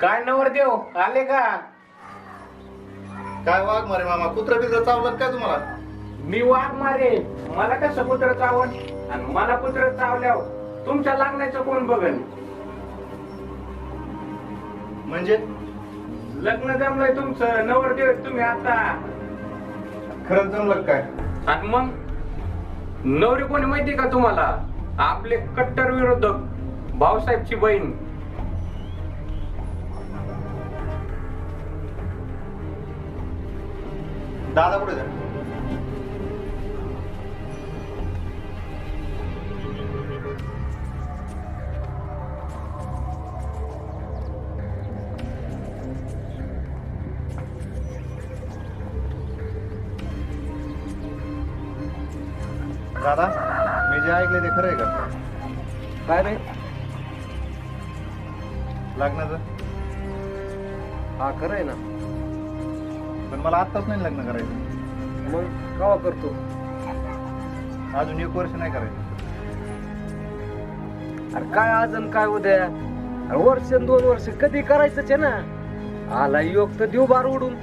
काय नवरदेव आले का? काय वाघ मारे मामा, कुत्रा बित्र चावलं काय तुम्हाला? मी वाघ मारे, मला कसं कुत्र चावण? आणि मला कुत्र चावल्यावर तुमच्या लग्नाचं कोण बघन? म्हणजे लग्न जमलंय तुमचं, नवरदेव तुम्ही आता. खरंच जमलं काय? आणि मग नवरी कोणी माहिती का तुम्हाला? आपले कट्टर विरोधक भाऊसाहेबची बहीण. दादा कुठे जा? दादा, मी जे ऐकले ते खरं आहे का? काय रे? लग्नाचं? हा खरं आहे ना. पण मला आत्ताच नाही लग्न करायचं. मग केव्हा करतो? अजून 1 वर्ष नाही करायचं. अरे काय आज आणि काय उद्या? अरे वर्ष 2 वर्ष कधी करायचंच आहे ना. आला योग तर देऊ बार उडून.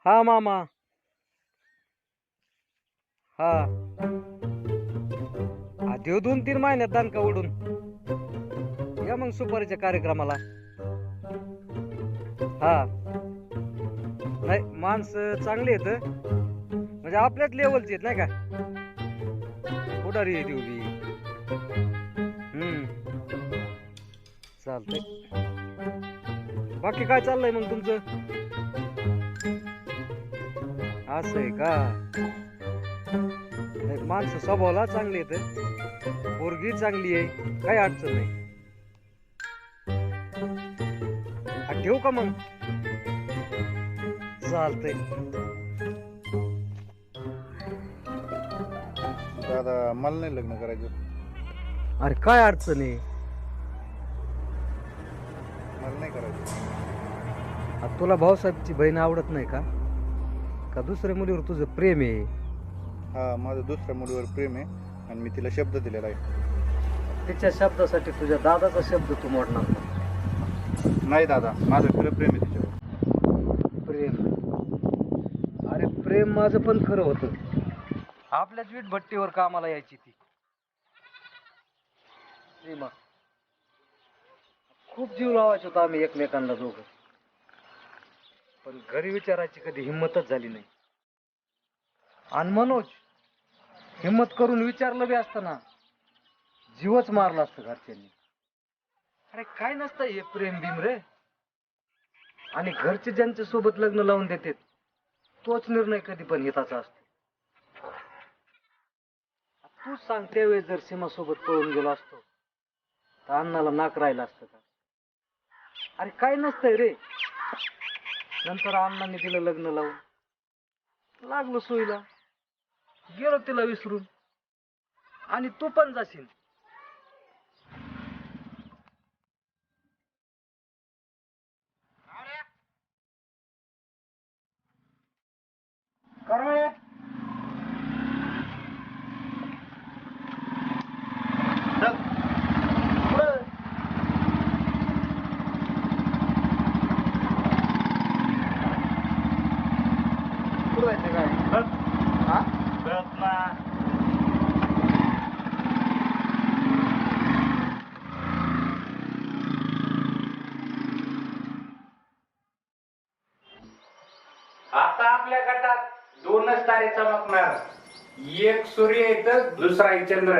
हा मामा. हा देऊ 2-3 महिन्यात दानका उडून. या मग सुपारीच्या कार्यक्रमाला. हा नाही, माणसं चांगली आहेत, म्हणजे आपल्याच लेवलची आहेत नाही का. पुढारी आहे देऊ बी. चालतंय. बाकी काय चाललंय मग तुमचं? असं आहे का? माणसं स्वभावाला चांगली आहेत, पोरगी चांगली आहे, काही अडचण नाही. ठेवू का मग? चालतंय. दादा, मला नाही लग्न करायचं. अरे काय अडचण आहे? मला नाही करायचं. आता तुला भाऊसाहेबची बहीण आवडत नाही का? का दुसऱ्या मुलीवर तुझं प्रेम आहे? हा, माझं दुसऱ्या मुलीवर प्रेम आहे आणि मी तिला शब्द दिलेला आहे. तिच्या शब्दासाठी तुझ्या दादाचा शब्द तू मोडणार का? नाही दादा, माझं खरं प्रेम आहे तिच्यावर. प्रेम? अरे प्रेम माझं पण खरं होतं. आपल्याच वीट भट्टीवर कामाला यायची ती सीमा. खूप जीव लावायचो होतो आम्ही एकमेकांना दोघं, पण घरी विचारायची कधी हिंमतच झाली नाही. आणि मनोज, हिंमत करून विचारलं बी असतं ना, जीवच मारला असतं घरच्यांनी. अरे काय नसतं हे प्रेम भीम रे. आणि घरचे ज्यांच्या सोबत लग्न लावून देतात तोच निर्णय कधी पण हिताचा असतो. तूच सांग, त्यावेळेस जर सीमा सोबत पळून गेलो असतो तर अण्णाला नाक राहिलं असतं का? अरे काय नसतंय रे. नंतर अण्णांनी तिला लग्न लावून लागलो सोयीला, गेलो तिला विसरून. आणि तू पण जाशील. आता आपल्या गटात 2च तारे चमकणार. एक सूर्य आहे तर दुसरा आहे चंद्र.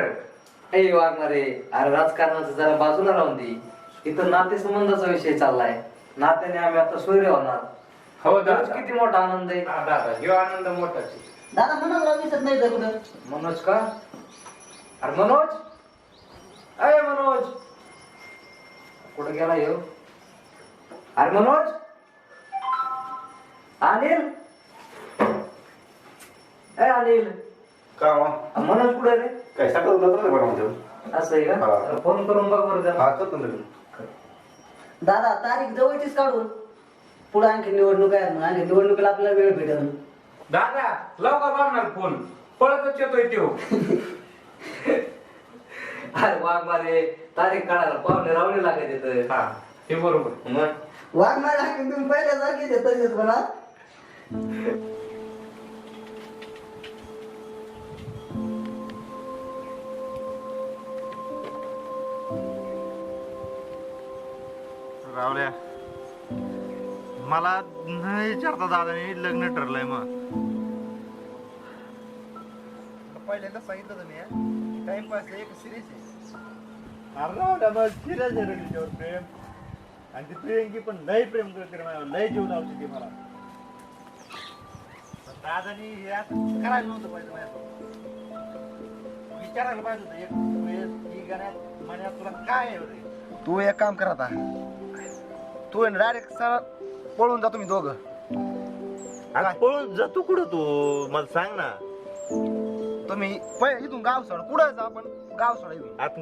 ए वागणारे, अरे राजकारणाचं जरा बाजूला राहून दे. इथं नातेसंबंधाचा विषय चाललाय. नात्याने आम्ही आता सोयरे होणार. हो तोच दादा, किती मोठा आनंद आहे. दादा ह्यो आनंद मोठाच आहे. दादा म्हणून राव दिसत नाही तर कुठं. मनोज का? अरे मनोज, अरे मनोज कुठं गेला येऊ? अरे मनोज, अनिल, ए अनिल, का मनोज कुठे रे? काय सकाळ असं आहे का? हा. फोन करून बघ बरं जरा. करतो ना. दादा तारीख जवळचीच काढून पुढे आणखी निवडणूक आहे मग आणखी निवडणुकीला आपल्याला वेळ भेटेल. दादा लवकर मारणार फोन, पळतच येतोय तो. अरे वाघ मारे, तारीख काढायला पाहुणे रावणे लागत येत. हा ते बरोबर. मग वाघ मारा आणखी तुम्ही पहिल्यासारखेच आहे तसेच म्हणा. रावल्या, मला न विचारता दादाने लग्न ठरलंय. मग पहिल्यांदा सांगितलं तुम्ही टाइमपास एक सिरियस आहे. अरे रावल्या, मग सिरियस आहे तिच्यावर प्रेम. आणि ती प्रियंकी पण लय प्रेम करते माझ्यावर, लय जीव लावते ती मला. दादानी हे असं करायला नव्हतं पाहिजे माझ्यासोबत. विचारायला पाहिजे होतं एक वेळेस की गाण्यात मनात तुला काय आहे रे? तू एक काम कर आता, तू डायरेक्ट सरळ पळून जा तुम्ही दोघं. अरे पळून जातो कुठं तू, मला सांग ना. तुम्ही पहिले इथून गाव सोड. कुठं जा आपण गाव सोडा इथून. आता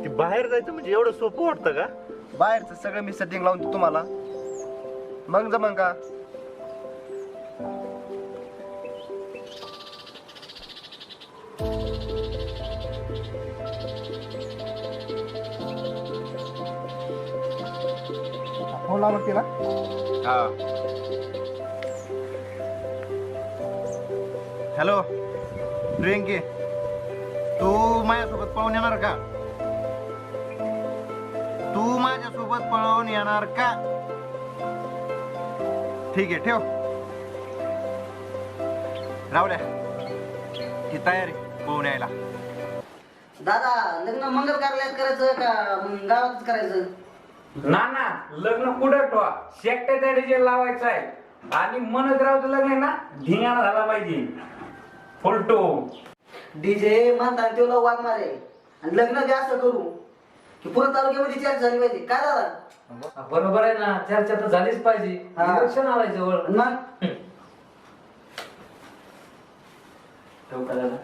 ती बाहेर जायचं म्हणजे एवढं सोपं वाटतं का? बाहेरचं सगळं मी सेटिंग लावून देतो तुम्हाला. मग जमन का? फोन लावा तिला. हा. हॅलो प्रियंकी, तू माझ्यासोबत पळून येणार का? तू माझ्यासोबत पळून येणार का? ठीक आहे, ठेव. रावल्या, ही तयारी पळून यायला. दादा लग्न मंगल कार्यालयात करायचं का मग गावातच करायचं? ना लग्न कुठं ठेवा, शेकट्याचा डीजे लावायचा आहे. आणि मनोजरावचं लग्न आहे ना धिंगाणा झाला पाहिजे. फुलटो डीजे म्हणतात तेवढा वाघ मारे आणि लग्न बी असं करू की पुऱ्या तालुक्यामध्ये चर्चा झाली पाहिजे. काय दादा? बरोबर आहे ना, चर्चा तर झालीच पाहिजे. हा. इलेक्शन आलाय जवळ. आणि मग ठेवू का दादा?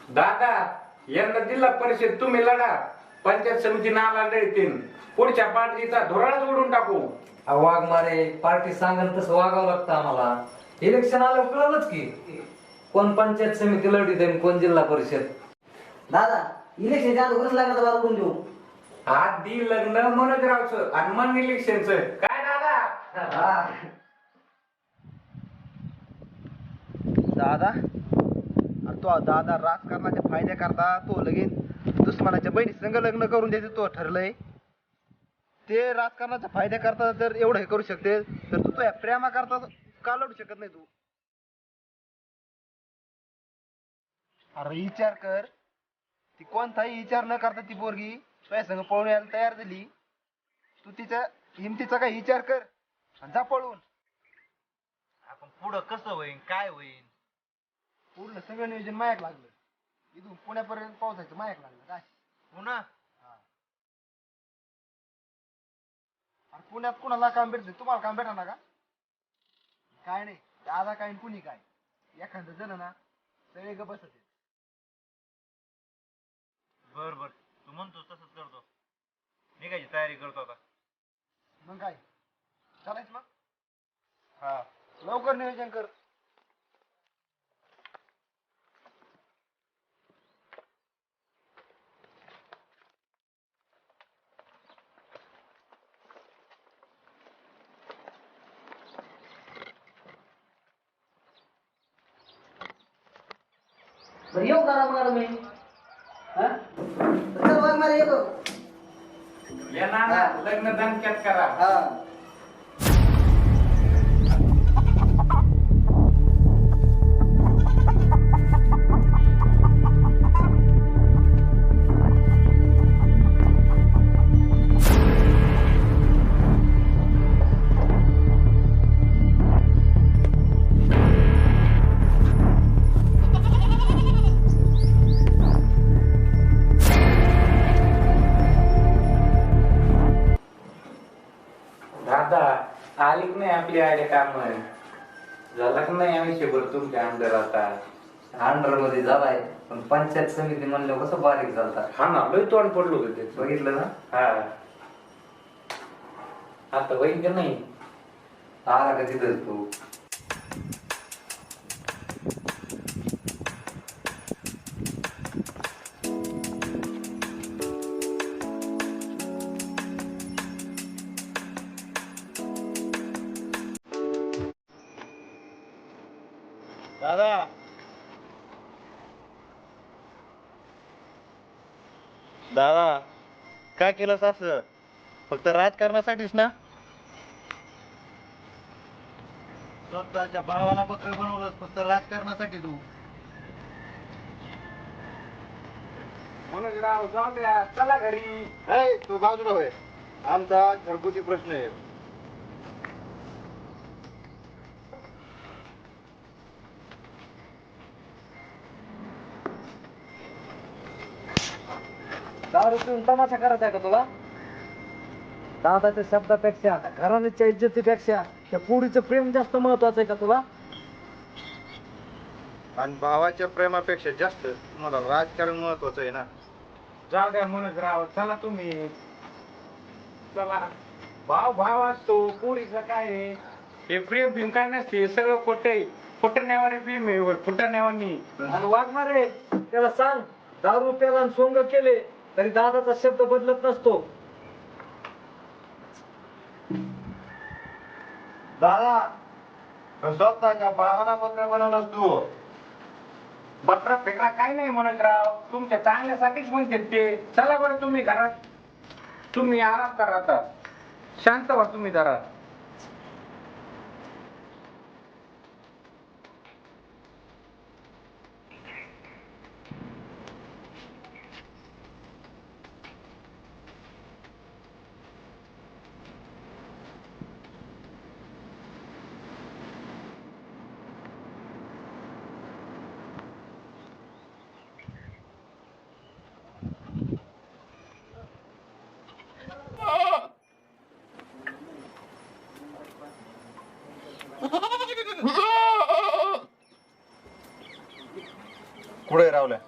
दादा यंदा जिल्हा परिषद तुम्ही लढा, पंचायत समिती नाला लढतील. पुढच्या पार्टीचा धोरणाच उडून टाकू. वाघ मारे, पार्टी सांगेल तसं वागावं लागतं आम्हाला. इलेक्शन आलं कळलंच की कोण पंचायत समिती लढीत आणि कोण जिल्हा परिषद. दादा इलेक्शनच्या अगोदरच लग्नाचा बार करून देऊ. आधी लग्न मनोजरावचं आणि मन इलेक्शनचं. काय दादा? दादा, अरे तो दादा राजकारणाचे फायदे करता तो लगेच दुश्मनाच्या बहिणी संग लग्न करून द्यायचं तो ठरलंय. ते राजकारणाचा फायदा करता जर एवढं हे करू शकते तर तू या प्रेमा करता का लढू शकत नाही तू? अरे विचार कर, ती कोणताही विचार न करता ती पोरगी तुझ्या संग पळून यायला तयार झाली. तू तिच्या हिमतीचा काही विचार कर आणि जा पळून. आपण पुढं कसं होईन, काय होईन? पूर्ण सगळं नियोजन मायाक लागलं. इथून पुण्यापर्यंत पावसाचं मायाक लागलं. काय पुन्हा अरे पुण्यात कुणाला काम भेटते, तुम्हाला काम भेटणार का? काय नाही, दादा काय आणि कुणी काय, एखादं जण ना सगळे ग बसत. बर बर, तू म्हणतोस तसंच करतो. निघायची तयारी करतो आता. मग काय चालायचं मग? हा, लवकर नियोजन कर. बरं येऊ दादा मग मी. हा? चल वाघ मारे येतो. या ना लग्न दणक्यात करा. हा. नाही आपली आले काम झाला का नाही आयुष्यभर तुमच्या अंडर आता अंडर मध्ये झालाय पण पंचायत समिती म्हणलं कसं बारीक झालता हा ना लय तोंड पडलो होतं ते बघितलं ना हा आता होईल का नाही आला का तिथं तू दादा दादा काय केलंस असं फक्त राजकारणासाठीच ना स्वतःच्या भावाला पत्र बनवलं फक्त राजकारणासाठी तू म्हणून राव जाऊ द्या चला घरी तू बाजूला होय आमचा घरगुती प्रश्न आहे दारू पिऊन तमाशा करायचा आहे का तुला दादाच्या शब्दापेक्षा घराण्याच्या इज्जतीपेक्षा त्या पोरीचं प्रेम जास्त महत्वाचं आहे का तुला आणि भावाच्या प्रेमापेक्षा जास्त मला राजकारण महत्वाचं आहे ना जाऊ द्या म्हणून राव चला तुम्ही चला भाव भाव असतो पोरीचं काय आहे? हे प्रेम भीम काय नसते सगळं खोटे फुटण्यावारे प्रेम आहे फुटण्यावानी आणि वागणार रे त्याला सांग दारू प्याला आणि सोंग केले तरी दादाचा शब्द बदलत नसतो दादा स्वतःच्या भावाला पत्र बनवलं तू पत्रा फेकरा काय नाही म्हणत राव तुमच्या चांगल्यासाठीच म्हणते ते चला बरं तुम्ही घरात तुम्ही आराम करा आता शांत व्हा तुम्ही जरा कुठे रावल्या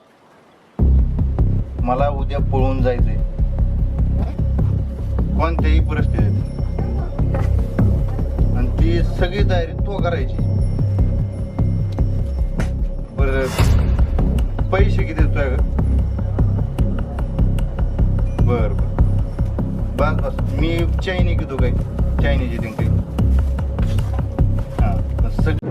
मला उद्या पळून जायचंय कोणत्याही परिस्थितीत आणि ती सगळी तयारी तो करायची बर पैसे किती देतोय ग बर बस बस मी चायनी घेतो काय चायनीची देईन काही हा सगळं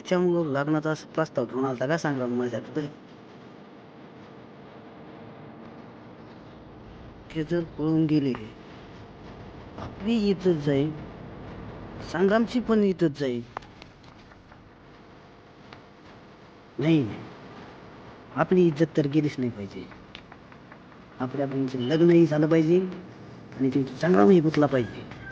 याच्यामुळं लग्नाचा असं प्रस्ताव घेऊन आलता का सांगा माझ्या ते जर पळून गेले आपली इज्जत जाईल संग्रामची पण इज्जत जाईल नाही आपली इज्जत तर गेलीच नाही पाहिजे आपल्या बहिणीचं लग्नही झालं पाहिजे आणि त्यांचा संग्रामही गुंतला पाहिजे